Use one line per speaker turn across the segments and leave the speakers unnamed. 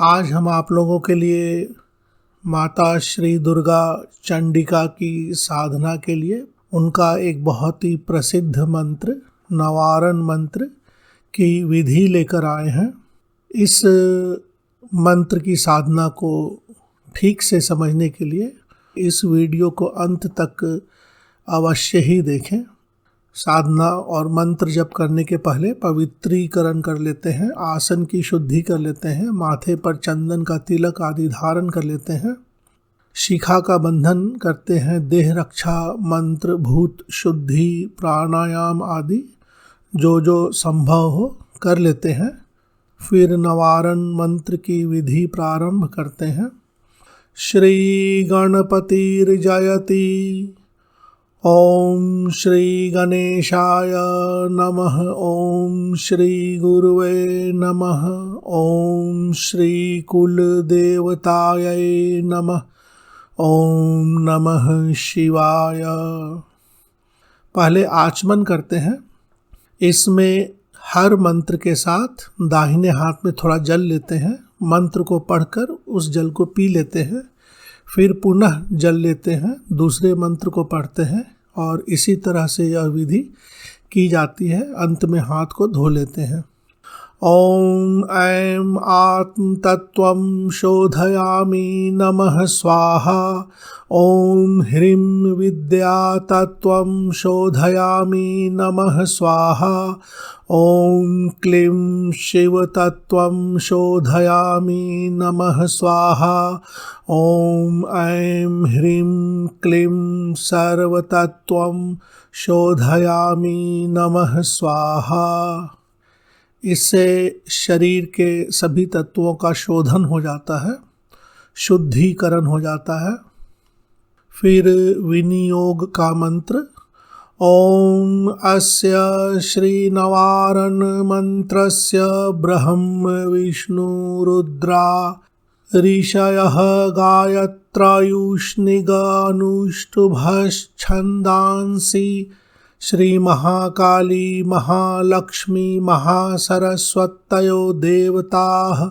आज हम आप लोगों के लिए माता श्री दुर्गा चंडिका की साधना के लिए उनका एक बहुत ही प्रसिद्ध मंत्र नवारण मंत्र की विधि लेकर आए हैं। इस मंत्र की साधना को ठीक से समझने के लिए इस वीडियो को अंत तक अवश्य ही देखें। साधना और मंत्र जप करने के पहले पवित्रीकरण कर लेते हैं, आसन की शुद्धि कर लेते हैं, माथे पर चंदन का तिलक आदि धारण कर लेते हैं, शिखा का बंधन करते हैं, देह रक्षा मंत्र भूत शुद्धि प्राणायाम आदि जो संभव हो कर लेते हैं। फिर नवारण मंत्र की विधि प्रारंभ करते हैं। श्री गणपतिर्जयति। ओम श्री गणेशाय नमः। ओम श्री गुरुवे नमः। ओम श्री कुलदेवताय नमः। ओम नमः शिवाय। पहले आचमन करते हैं। इसमें हर मंत्र के साथ दाहिने हाथ में थोड़ा जल लेते हैं, मंत्र को पढ़कर उस जल को पी लेते हैं, फिर पुनः जल लेते हैं, दूसरे मंत्र को पढ़ते हैं और इसी तरह से यह विधि की जाती है। अंत में हाथ को धो लेते हैं। ओम ऐं आत्म तत्वं शोधयामि नमः स्वाहा। ओम ह्रीं विद्या तत्वं शोधयामि नमः स्वाहा। ओम क्लीं शिव तत्वं शोधयामि नमः स्वाहा। ओम ऐं ह्रीं क्लीं सर्वतत्वं शोधयामि नमः स्वाहा। इससे शरीर के सभी तत्वों का शोधन हो जाता है, शुद्धिकरण हो जाता है। फिर विनियोग का मंत्र। ओम अस्य श्री नवारण मंत्रस्य ब्रह्म विष्णु रुद्रा ऋषयः गायत्रायुष्णिगानुष्टुभश्छन्दांसि श्री महाकाली महालक्ष्मी महासरस्वतयो देवताः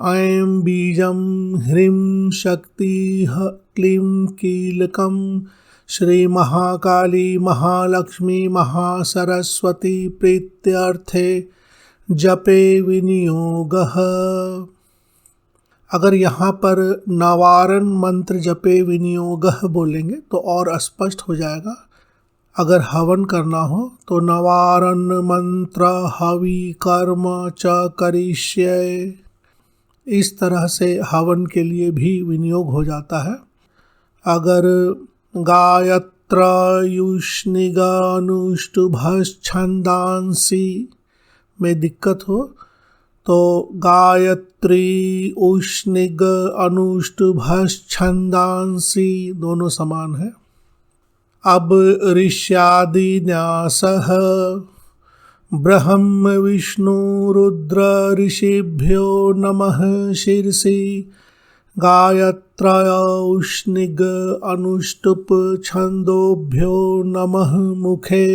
ऐं बीजं ह्रीं शक्तिः क्लीं कीलकं श्री महाकाली महालक्ष्मी महासरस्वती प्रीत्यर्थे जपे विनियोगः। अगर यहाँ पर नवारण मंत्र जपे विनियोगः बोलेंगे तो और स्पष्ट हो जाएगा। अगर हवन करना हो तो नवारण मंत्र हवि कर्म च करिष्ये, इस तरह से हवन के लिए भी विनियोग हो जाता है। अगर गायत्रायुष्णिगानुष्टुभश्छन्दांसि में दिक्कत हो तो गायत्री उष्णिग अनुष्टुभश्छन्दांसि दोनों समान है। अब ऋष्यादिन्यासः ब्रह्म विष्णु रुद्र ऋषिभ्यो नमः शिरसि गायत्रय उष्णिग अनुष्टुप छंदोभ्यो नमः मुखे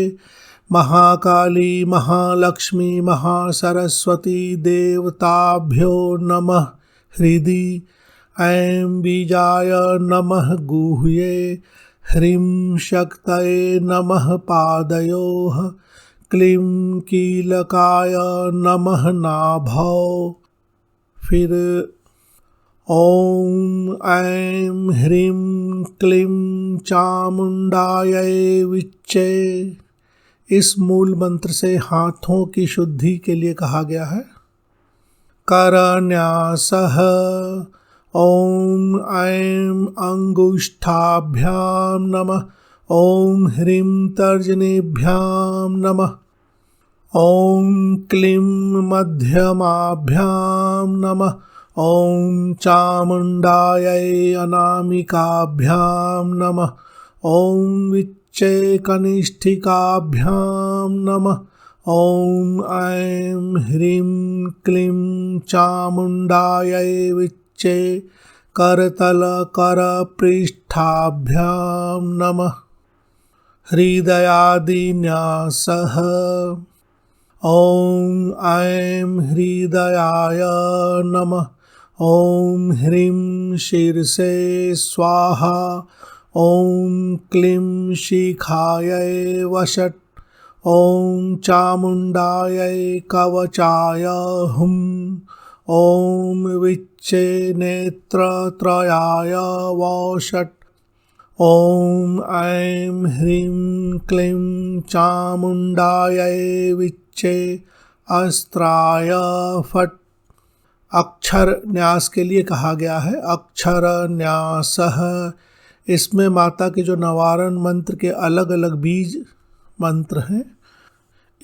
महाकाली महालक्ष्मी महासरस्वती देवताभ्यो नमः हृदि ऐं बीजाय नमः गुह्ये ह्रीं शक्तये नमः पादयोः क्लीं कीलकाय नमः नाभौ। फिर ओम ऐं ह्रीं क्लीं चामुंडायै विच्चे, इस मूल मंत्र से हाथों की शुद्धि के लिए कहा गया है। करन्यासः ओम ऐं अंगुष्ठाभ्यां नमः। ओम ह्रीं तर्जनीभ्यां नमः। ओम क्लीं मध्यमाभ्यां नमः। ओम चामुंडायै अनामिकाभ्यां नमः। ओम विच्चे कनिष्ठिकाभ्यां नमः। ओम ऐं ह्रीं क्लीं चामुंडायै विच्चे करतल करपृष्ठाभ्यां नमः। हृदयादिन्यासः ओम ऐं हृदयाय नमः। ॐ ह्रीं शीर्षे स्वाहा। ॐ क्लीं शिखायै वषट्। ॐ चामुण्डायै कवचाय हुम्। ॐ विच्चे नेत्रत्रयाय वषट्। ॐ ऐं ह्रीं क्लीं चामुण्डायै विच्चे अस्त्राय फट्। अक्षर न्यास के लिए कहा गया है, अक्षर न्यासः। इसमें माता के जो निवारण मंत्र के अलग अलग बीज मंत्र हैं,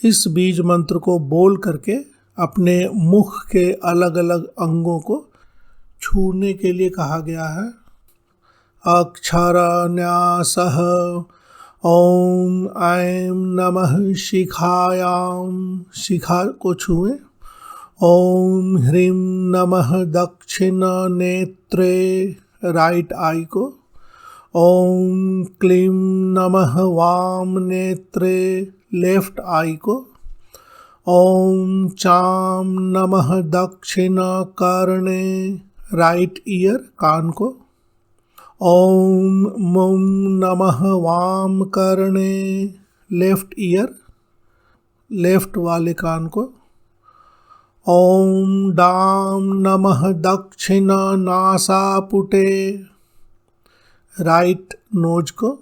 इस बीज मंत्र को बोल करके अपने मुख के अलग अलग अंगों को छूने के लिए कहा गया है। अक्षर न्यासः। ॐ ऐं नमः शिखायां, शिखा को छुएं। ॐ ह्रीं नमः दक्षिण नेत्रे, राइट आई को। ॐ क्लीं नमः वाम नेत्रे, लेफ्ट आई को। ॐ चां नमः दक्षिण कर्णे, राइट ईयर, कान को। ॐ मुं नमः वाम कर्णे, लेफ्ट ईयर, लेफ्ट वाले कान को। ॐ डां नमः दक्षिण नासापुटे, राइट नोज को।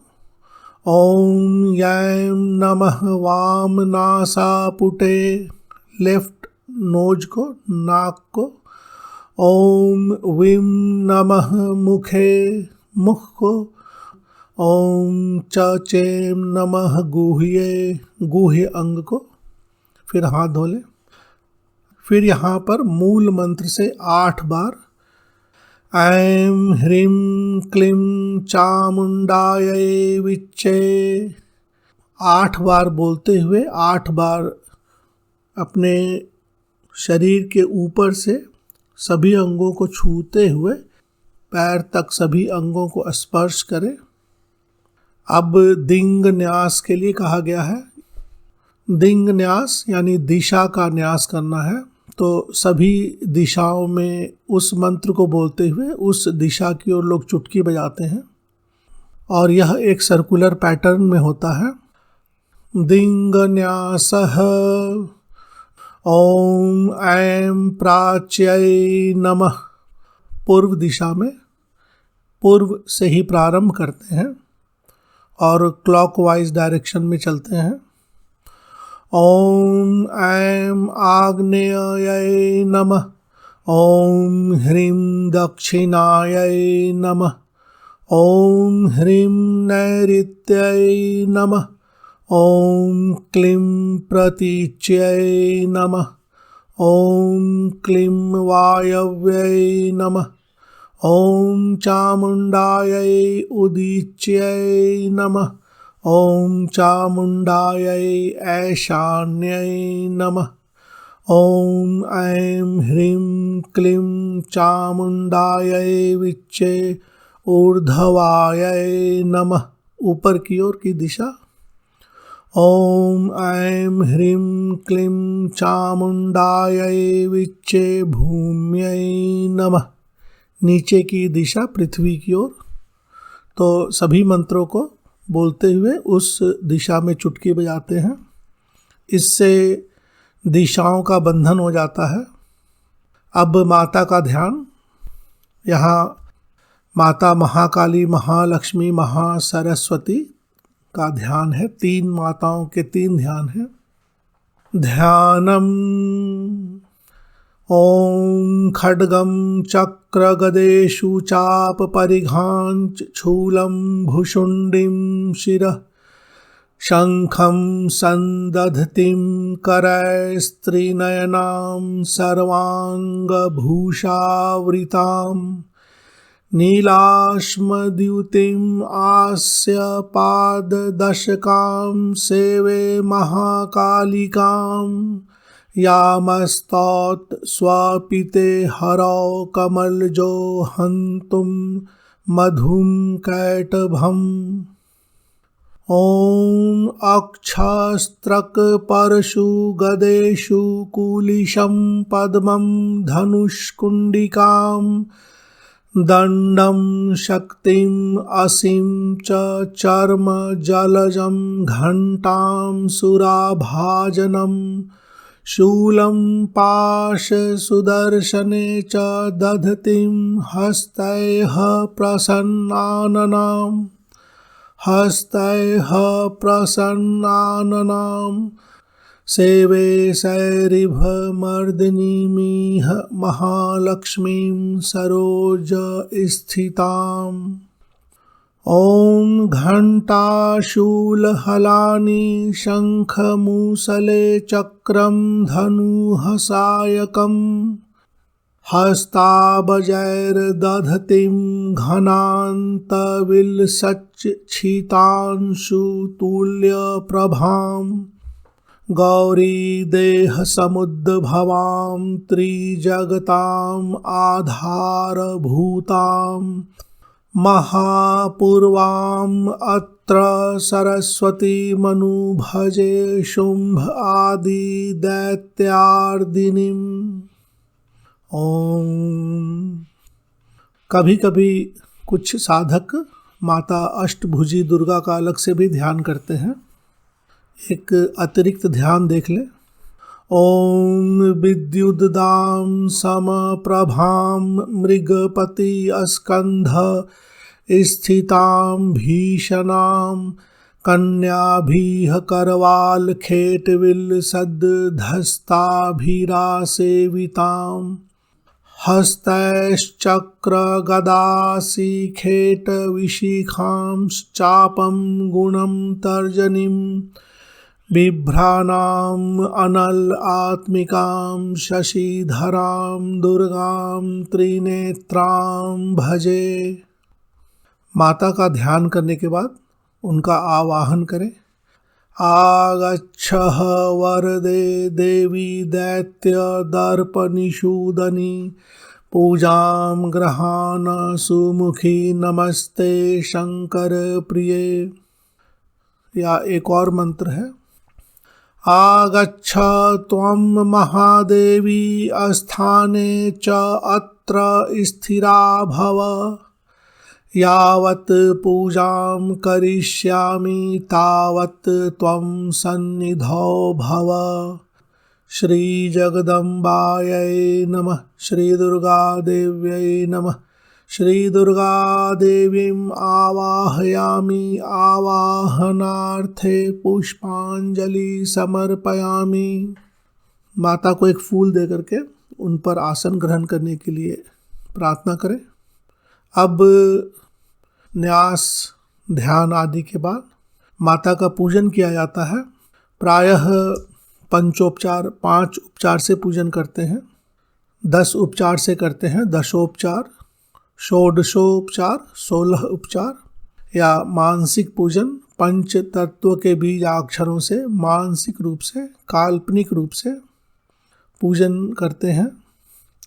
ॐ यैं नमः वाम नासापुटे, लेफ्ट नोज को, नाक को। ॐ वीं नमः मुखे, मुख को। ॐ चें नमः गुह्ये, गुह्य अंग को। फिर हाथ धो लें। फिर यहाँ पर मूल मंत्र से 8 बार ऐं ह्रीं क्लीं चामुण्डायै विच्चे 8 बार बोलते हुए 8 बार अपने शरीर के ऊपर से सभी अंगों को छूते हुए पैर तक सभी अंगों को स्पर्श करें। अब दिंग न्यास के लिए कहा गया है। दिंग न्यास यानी दिशा का न्यास करना है, तो सभी दिशाओं में उस मंत्र को बोलते हुए उस दिशा की ओर लोग चुटकी बजाते हैं और यह एक सर्कुलर पैटर्न में होता है। दिंग न्यासः। ॐ ऐं प्राच्यै नमः, पूर्व दिशा में, पूर्व से ही प्रारंभ करते हैं और क्लॉकवाइज डायरेक्शन में चलते हैं। ॐ ऐं आग्नेयायै नमः। ॐ ह्रीं दक्षिणायै नमः। ॐ ह्रीं नैऋत्यै नमः। ॐ क्लीं प्रतीच्यै नमः। ॐ क्लीं वायव्यै नमः। ॐ चामुण्डायै उदीच्यै नमः। ॐ चामुण्डायै ऐशान्यै नमः। ॐ ऐं ह्रीं क्लीं चामुण्डायै विच्चे ऊर्ध्वायै नमः, ऊपर की ओर की दिशा। ॐ ऐं ह्रीं क्लीं चामुण्डायै विच्चे भूम्यै नमः, नीचे की दिशा, पृथ्वी की ओर। तो सभी मंत्रों को बोलते हुए उस दिशा में चुटकी बजाते हैं। इससे दिशाओं का बंधन हो जाता है। अब माता का ध्यान। यहाँ माता महाकाली, महालक्ष्मी, महासरस्वती का ध्यान है। 3 माताओं के 3 ध्यान हैं। ध्यानम। ॐ खड्गं चक्र गदेषु चाप परिघाञ्च शूलं भुशुण्डिं शिरः शङ्खं सन्दधतीं करैस्त्रिनयनां सर्वाङ्गभूषावृतां नीलाश्मद्युतिम् आस्य पाददशकां सेवे महाकालिकां यामस्तौत् स्वपिते हरौ कमलजो हन्तुं मधुं कैटभम्। ॐ अक्षस्त्रक परशु गदेषु कुलिशं पद्मं धनुष्कुण्डिकां दण्डं शक्तिम् असिं च चर्म जलजं घण्टां सुराभाजनं शूलं पाशसुदर्शने च दधतीं हस्तैः प्रसन्नाननाम् हस्तैः प्रसन्नाननां सेवे सैरिभमर्दिनीमिह महालक्ष्मीं सरोजस्थिताम्। ॐ घण्टाशूलहलानि शङ्खमुसले चक्रं धनुःसायकम् हस्ताबजैर्दधतीं घनान्तविलसच्छितांशुतुल्यप्रभां गौरीदेहसमुद्भवां त्रिजगताम् आधारभूतां महापूर्वाम् अत्र सरस्वतीमनुभजे शुम्भ आदिदैत्यार्दिनीम्। ओम। कभी कभी कुछ साधक माता अष्टभुजी दुर्गा का अलग से भी ध्यान करते हैं। एक अतिरिक्त ध्यान देख लें। ओम विद्युद्दां समप्रभां मृगपति स्कंध स्थितां भीषणां कन्याभिः करवालखेटविलसद्धस्ताभिरासेवितां हस्तैश्चक्रगदाशिखेटविशिखांश्चापं गुणं तर्जनीं बिभ्राणाम् अनलात्मिकां शशिधरां दुर्गां त्रिनेत्रां भजे। माता का ध्यान करने के बाद उनका आवाहन करें। आगच्छः वरदे देवी दैत्य दर्पनिषूदनी पूजां गृहाण सुमुखी नमस्ते शंकर प्रिये। या एक और मंत्र है। आगच्छ त्वं महादेवी स्थाने च अत्र स्थिरा भव यावत् पूजां करिष्यामि तावत् त्वं सन्निधौ भव। श्री जगदम्बायै नमः। श्री दुर्गादेव्यै नमः। श्री दुर्गादेवीं आवाहयामि। आवाहनार्थे पुष्पांजलि समर्पयामि। माता को एक फूल दे करके उन पर आसन ग्रहण करने के लिए प्रार्थना करें। अब न्यास ध्यान आदि के बाद माता का पूजन किया जाता है। प्रायः पंचोपचार 5 उपचार से पूजन करते हैं, 10 उपचार से करते हैं, दशोपचार, षोडशोपचार, 16 उपचार, या मानसिक पूजन पंच तत्व के बीजाक्षरों से मानसिक रूप से काल्पनिक रूप से पूजन करते हैं।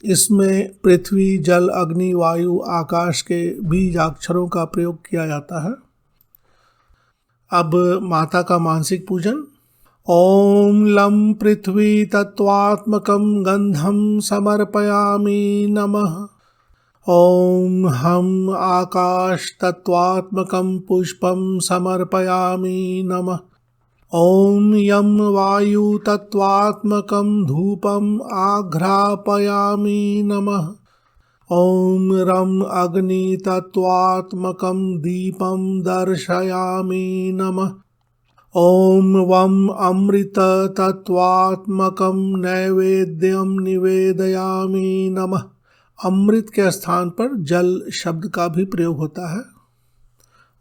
इसमें पृथ्वी जल अग्नि वायु आकाश के बीजाक्षरों का प्रयोग किया जाता है। अब माता का मानसिक पूजन। ओम लं पृथ्वी तत्वात्मकं गंधं समर्पयामि नमः। ओम हम आकाश तत्वात्मकं पुष्पं समर्पयामि नमः। ओम यं वायु तत्वात्मकं धूपं आघ्रापयामि नमः। ओम रं अग्नि तत्वात्मकं दीपं दर्शयामि नमः। ओम वं अमृत तत्वात्मकं नैवेद्यं निवेदयामि नमः। अमृत के स्थान पर जल शब्द का भी प्रयोग होता है।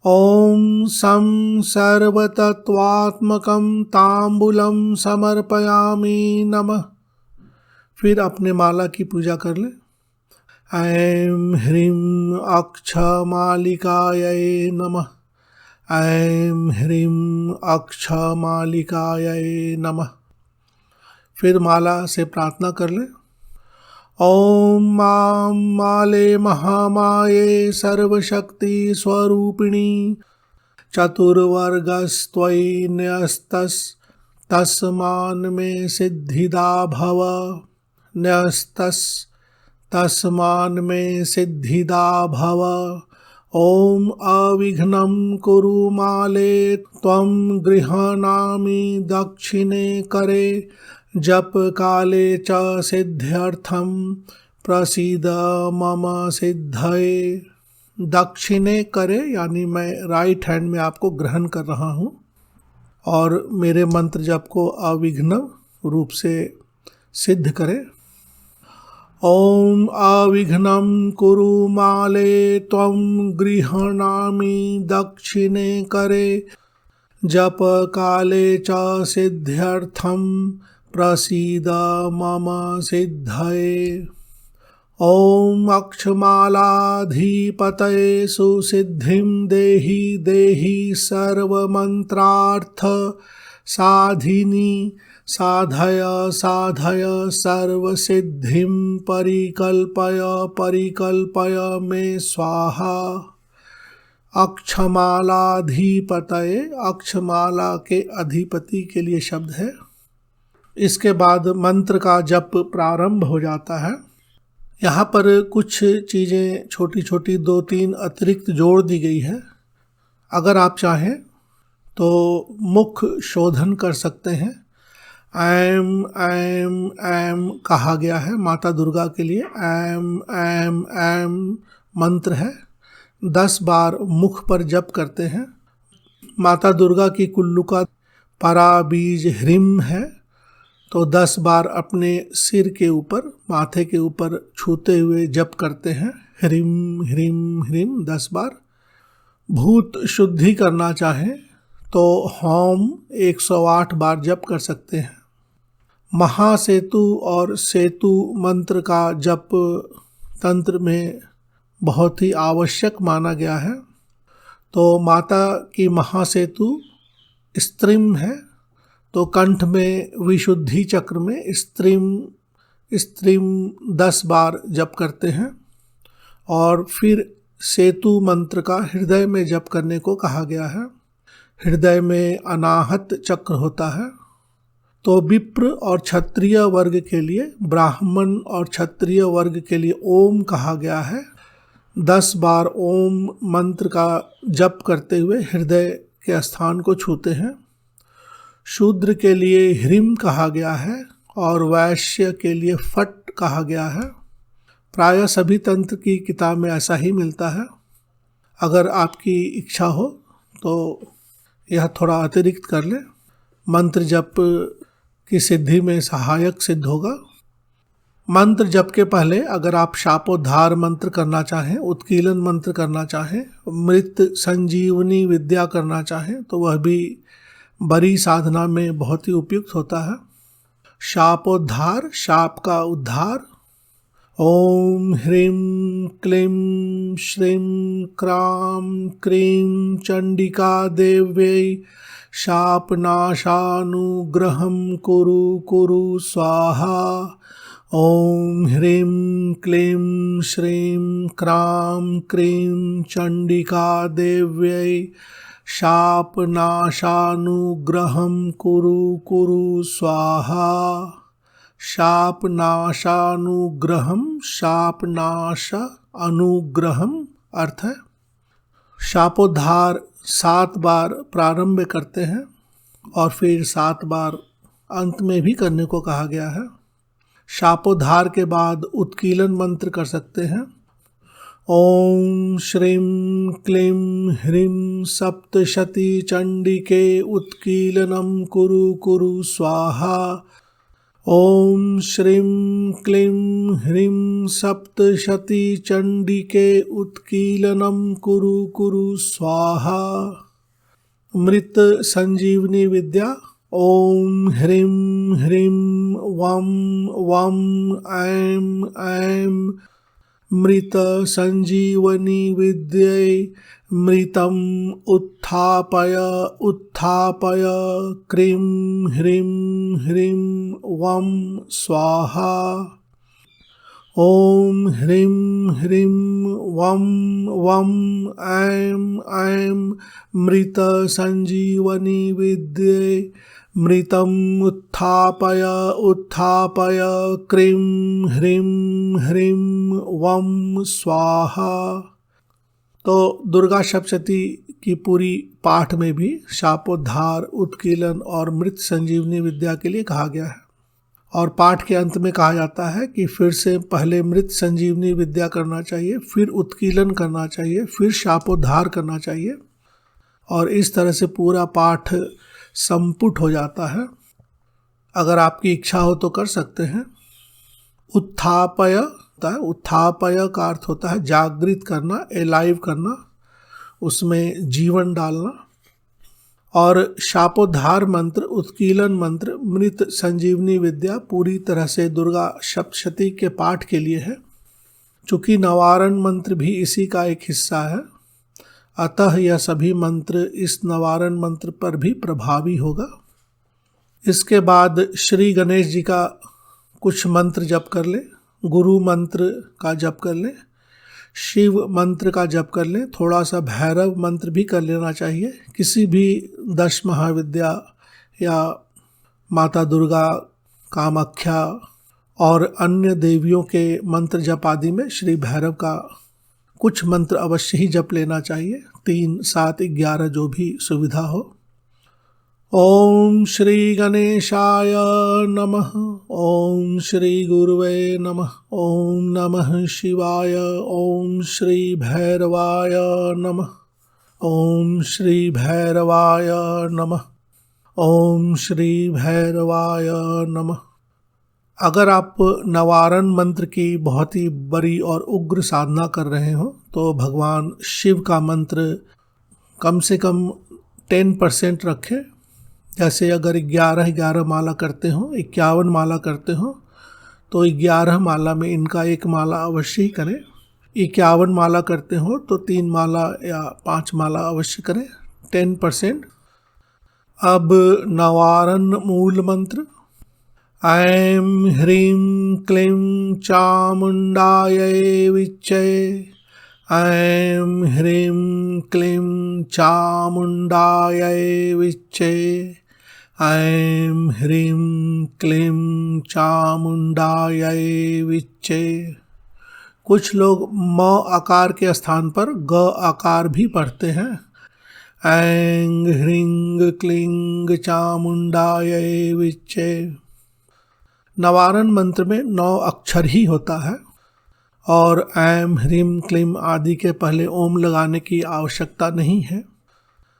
ओम सं सर्वतत्वात्मकं तांबूलं समर्पयामि नमः। फिर अपने माला की पूजा कर लें। ऐं ह्रीं अक्षमालिकायै नमः। ऐं ह्रीं अक्षमालिकायै नमः। फिर माला से प्रार्थना कर लें। ओम मां माले महामाये सर्वशक्ति स्वरूपिणी चतुर्वर्गस्त्वयि न्यस्तस्मान्मे सिद्धिदा भव। न्यस्तस्मान्मे सिद्धिदा भव। ओम अविघ्नं कुरु माले त्वं गृह्णामि दक्षिणे करे। जप काले च सिद्ध्यर्थं प्रसीद मम सिद्धये। दक्षिणे करे यानी मैं राइट हैंड में आपको ग्रहण कर रहा हूँ और मेरे मंत्र जप को अविघ्न रूप से सिद्ध करे। ओम अविघ्नं कुरु माले त्वं गृह्णामि दक्षिणे करे। जप काले च सिद्ध्यर्थं प्रसीद मम सिद्धये। ओम अक्षमालाधिपतये सुसिद्धिं देहि देहि सर्वमन्त्रार्थ साधिनी। साधय साधय सर्वसिद्धिं परिकल्पय परिकल्पय मे स्वाहा। अक्षमालाधिपतये अक्षमाला के अधिपति के लिए शब्द है। इसके बाद मंत्र का जप प्रारंभ हो जाता है। यहाँ पर कुछ चीज़ें छोटी छोटी 2-3 अतिरिक्त जोड़ दी गई है। अगर आप चाहें तो मुख शोधन कर सकते हैं। ऐम ऐम ऐम कहा गया है माता दुर्गा के लिए। ऐम ऐम ऐम मंत्र है। 10 बार मुख पर जप करते हैं। माता दुर्गा की कुल्लू का परा बीज ह्रीम है, तो 10 बार अपने सिर के ऊपर माथे के ऊपर छूते हुए जप करते हैं। ह्रीम ह्रीम ह्रीम 10 बार। भूत शुद्धि करना चाहें तो होम 108 बार जप कर सकते हैं। महासेतु और सेतु मंत्र का जप तंत्र में बहुत ही आवश्यक माना गया है। तो माता की महासेतु स्त्रीम है, तो कंठ में विशुद्धि चक्र में स्त्रीम 10 बार जप करते हैं। और फिर सेतु मंत्र का हृदय में जप करने को कहा गया है। हृदय में अनाहत चक्र होता है। तो विप्र और क्षत्रिय वर्ग के लिए, ब्राह्मण और क्षत्रिय वर्ग के लिए ओम कहा गया है। 10 बार ओम मंत्र का जप करते हुए हृदय के स्थान को छूते हैं। शूद्र के लिए ह्रीम कहा गया है और वैश्य के लिए फट कहा गया है। प्रायः सभी तंत्र की किताब में ऐसा ही मिलता है। अगर आपकी इच्छा हो तो यह थोड़ा अतिरिक्त कर ले, मंत्र जप की सिद्धि में सहायक सिद्ध होगा। मंत्र जप के पहले अगर आप शापोद्धार मंत्र करना चाहें, उत्कीलन मंत्र करना चाहें, मृत संजीवनी विद्या करना चाहें तो वह भी बड़ी साधना में बहुत ही उपयुक्त होता है। शापोद्धार, शाप का उद्धार। ओम ह्रीं क्लीं श्रीं क्रां क्रीं चंडिका देव्यै शापनाशानुग्रहं कुरु कुरु स्वाहा। ओम ह्रीं क्लीं श्रीं क्रां क्रीं चंडिका देव्यै शापनाशानुग्रहं कुरु कुरु स्वाहा। शापनाशानुग्रहम, शापनाश अनुग्रहम अर्थ है। शापोद्धार 7 बार प्रारंभ करते हैं और फिर 7 बार अंत में भी करने को कहा गया है। शापोद्धार के बाद उत्कीलन मंत्र कर सकते हैं। ओम श्रीं क्लीं ह्रीं सप्तशती चंडिके उत्कीलनं कुरु कुरु स्वाहा। ओम श्रीं क्लीं ह्रीं सप्तशती चंडिके उत्कीलनं कुरु कुरु स्वाहा। मृत संजीवनी विद्या। ओम ह्रीं ह्रीं वं वं ऐं ऐं मृत संजीवनी विद्यै मृतं उत्थापय उत्थापय क्रीं ह्रीं ह्रीं वं स्वाहा। ओम ह्रीं ह्रीं वं वं ऐं ऐं मृत संजीवनी विद्ये मृतम् उत्थापय उत्थापय क्रीं ह्रीं ह्रीं वं स्वाहा। तो दुर्गा सप्तशती की पूरी पाठ में भी शापोद्धार, उत्कीलन और मृत संजीवनी विद्या के लिए कहा गया है। और पाठ के अंत में कहा जाता है कि फिर से पहले मृत संजीवनी विद्या करना चाहिए, फिर उत्कीलन करना चाहिए, फिर शापोद्धार करना चाहिए, और इस तरह से पूरा पाठ संपुट हो जाता है। अगर आपकी इच्छा हो तो कर सकते हैं। उत्थापय होता है, उत्थापय का अर्थ होता है जागृत करना, एलाइव करना, उसमें जीवन डालना। और शापोद्धार मंत्र, उत्कीलन मंत्र, मृत संजीवनी विद्या पूरी तरह से दुर्गा सप्तशती के पाठ के लिए है। चूँकि नवारण मंत्र भी इसी का एक हिस्सा है, अतः यह सभी मंत्र इस नवारण मंत्र पर भी प्रभावी होगा। इसके बाद श्री गणेश जी का कुछ मंत्र जप कर लें, गुरु मंत्र का जप कर लें, शिव मंत्र का जप कर लें, थोड़ा सा भैरव मंत्र भी कर लेना चाहिए। किसी भी 10 महाविद्या या माता दुर्गा, कामाख्या और अन्य देवियों के मंत्र जप आदि में श्री भैरव का कुछ मंत्र अवश्य ही जप लेना चाहिए, 3, 7, 11 जो भी सुविधा हो। ओम श्री गणेशाय नमः। ओम श्री गुरुवे नमः। ओम नमः शिवाय। ओम श्री भैरवाय नमः। ओम श्री भैरवाय नमः। ओम श्री भैरवाय नमः। अगर आप नवारण मंत्र की बहुत ही बड़ी और उग्र साधना कर रहे हो तो भगवान शिव का मंत्र कम से कम 10% रखें। जैसे अगर 11 माला करते हो, 51 माला करते हो, तो 11 माला में इनका 1 माला अवश्य ही करें। 51 माला करते हो तो 3 माला या 5 माला अवश्य करें, 10%। अब नवारण मूल मंत्र। ऐं ह्रीं क्लीं चामुण्डायै विच्चे। ऐं ह्रीं क्लीं चामुण्डायै विच्चे। ऐं ह्रीं क्लीं चामुण्डायै विच्चे। कुछ लोग म आकार के स्थान पर ग आकार भी पढ़ते हैं। ऐं ह्रीं क्लीं चामुण्डायै विच्चे। नवारण मंत्र में 9 अक्षर ही होता है और ऐं ह्रीं क्लीं आदि के पहले ओम लगाने की आवश्यकता नहीं है।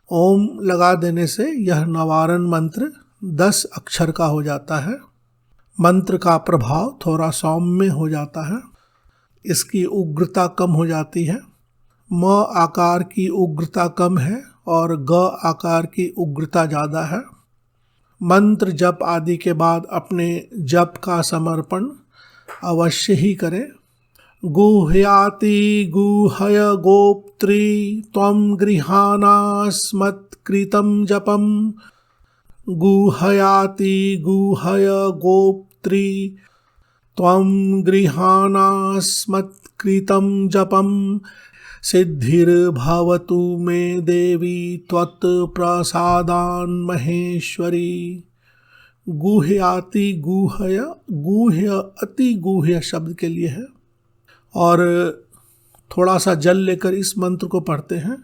ओम लगा देने से यह नवारण मंत्र 10 अक्षर का हो जाता है। मंत्र का प्रभाव थोड़ा सौम्य हो जाता है, इसकी उग्रता कम हो जाती है। म आकार की उग्रता कम है और ग आकार की उग्रता ज़्यादा है। मंत्र जप आदि के बाद अपने जप का समर्पण अवश्य ही करें। गुह्याति गुहय गोप्त्री त्वं गृहाणास्मत्कृतं जपम्। गुह्याति गुहय गोप्त्री त्वं गृहाणास्मत्कृतं जपम्। सिद्धिर्भवतु मे देवी त्वत्प्रसादान् महेश्वरी। गुह्याति गुहय, गुह्य अति गुह्य शब्द के लिए है। और थोड़ा सा जल लेकर इस मंत्र को पढ़ते हैं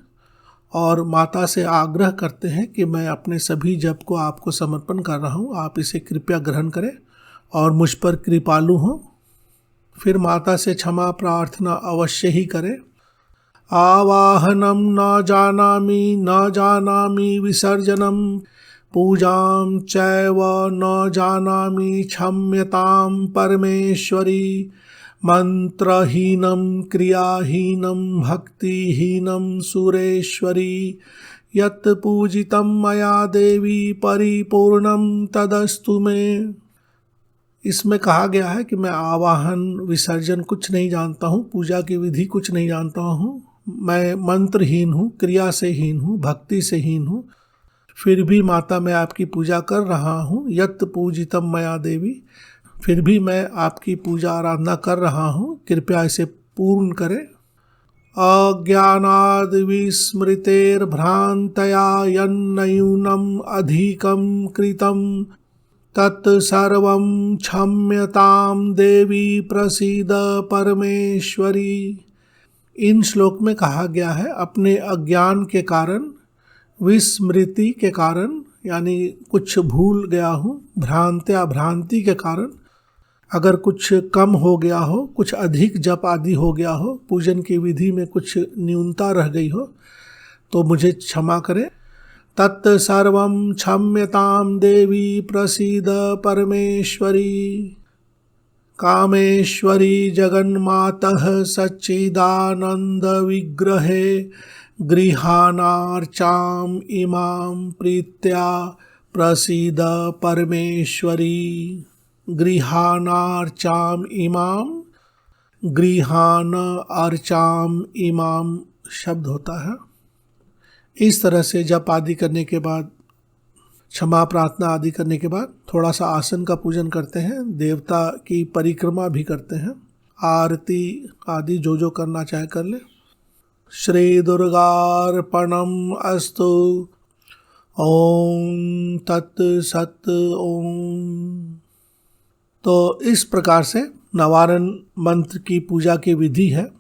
और माता से आग्रह करते हैं कि मैं अपने सभी जप को आपको समर्पण कर रहा हूँ, आप इसे कृपया ग्रहण करें और मुझ पर कृपालु हों। फिर माता से क्षमा प्रार्थना अवश्य ही करें। आवाहनम न जानामि विसर्जनम पूजां चैव न जानामि क्षम्यतां परमेश्वरी। मंत्रहीनं क्रियाहीनं भक्तिहीनं सुरेश्वरी। यत् पूजितं मया देवी परिपूर्णं तदस्तु मे। इसमें कहा गया है कि मैं आवाहन विसर्जन कुछ नहीं जानता हूँ, पूजा की विधि कुछ नहीं जानता हूँ, मैं मंत्रहीन हूँ, क्रिया से हीन हूँ, भक्ति से हीन हूँ, फिर भी माता मैं आपकी पूजा कर रहा हूँ। यत् पूजितम मया देवी, फिर भी मैं आपकी पूजा आराधना कर रहा हूँ, कृपया इसे पूर्ण करें। अज्ञानाद् विस्मृतेर्भ्रान्तया यन्नयूनम् अधिकं कृतं तत्सर्वं क्षम्यतां देवी प्रसीद परमेश्वरी। इन श्लोक में कहा गया है अपने अज्ञान के कारण, विस्मृति के कारण यानी कुछ भूल गया हूँ, भ्रांति के कारण अगर कुछ कम हो गया हो, कुछ अधिक जप आदि हो गया हो, पूजन की विधि में कुछ न्यूनता रह गई हो, तो मुझे क्षमा करें। तत्सर्वं क्षम्यतां देवी प्रसीद परमेश्वरी। कामेश्वरी जगन्मातः सच्चिदानंद विग्रहे गृहाणार्चाम् इमां प्रीत्या प्रसीद परमेश्वरी। गृहाणार्चाम् इमाम, गृहान अर्चाम इमाम शब्द होता है। इस तरह से जप आदि करने के बाद, क्षमा प्रार्थना आदि करने के बाद थोड़ा सा आसन का पूजन करते हैं, देवता की परिक्रमा भी करते हैं, आरती आदि जो करना चाहे कर ले। श्री दुर्गार्पणम अस्तु। ओम तत् सत् ओम। तो इस प्रकार से नवारण मंत्र की पूजा की विधि है।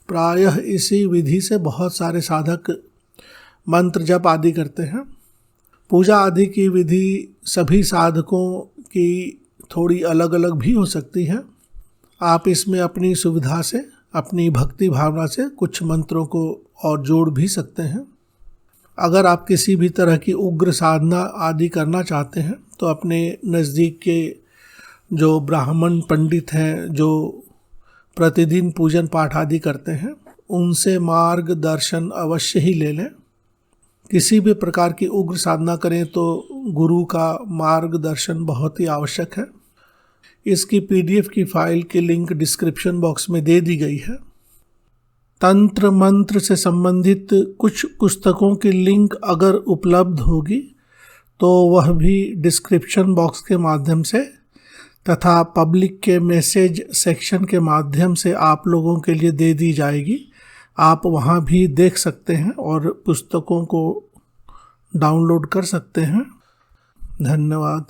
प्रायः इसी विधि से बहुत सारे साधक मंत्र जप आदि करते हैं। पूजा आदि की विधि सभी साधकों की थोड़ी अलग अलग भी हो सकती है। आप इसमें अपनी सुविधा से, अपनी भक्ति भावना से कुछ मंत्रों को और जोड़ भी सकते हैं। अगर आप किसी भी तरह की उग्र साधना आदि करना चाहते हैं तो अपने नज़दीक के जो ब्राह्मण पंडित हैं, जो प्रतिदिन पूजन पाठ आदि करते हैं, उनसे मार्गदर्शन अवश्य ही ले लें। किसी भी प्रकार की उग्र साधना करें तो गुरु का मार्गदर्शन बहुत ही आवश्यक है। इसकी PDF की फाइल की लिंक डिस्क्रिप्शन बॉक्स में दे दी गई है। तंत्र मंत्र से संबंधित कुछ पुस्तकों की लिंक अगर उपलब्ध होगी तो वह भी डिस्क्रिप्शन बॉक्स के माध्यम से तथा पब्लिक के मैसेज सेक्शन के माध्यम से आप लोगों के लिए दे दी जाएगी। आप वहां भी देख सकते हैं और पुस्तकों को डाउनलोड कर सकते हैं। धन्यवाद।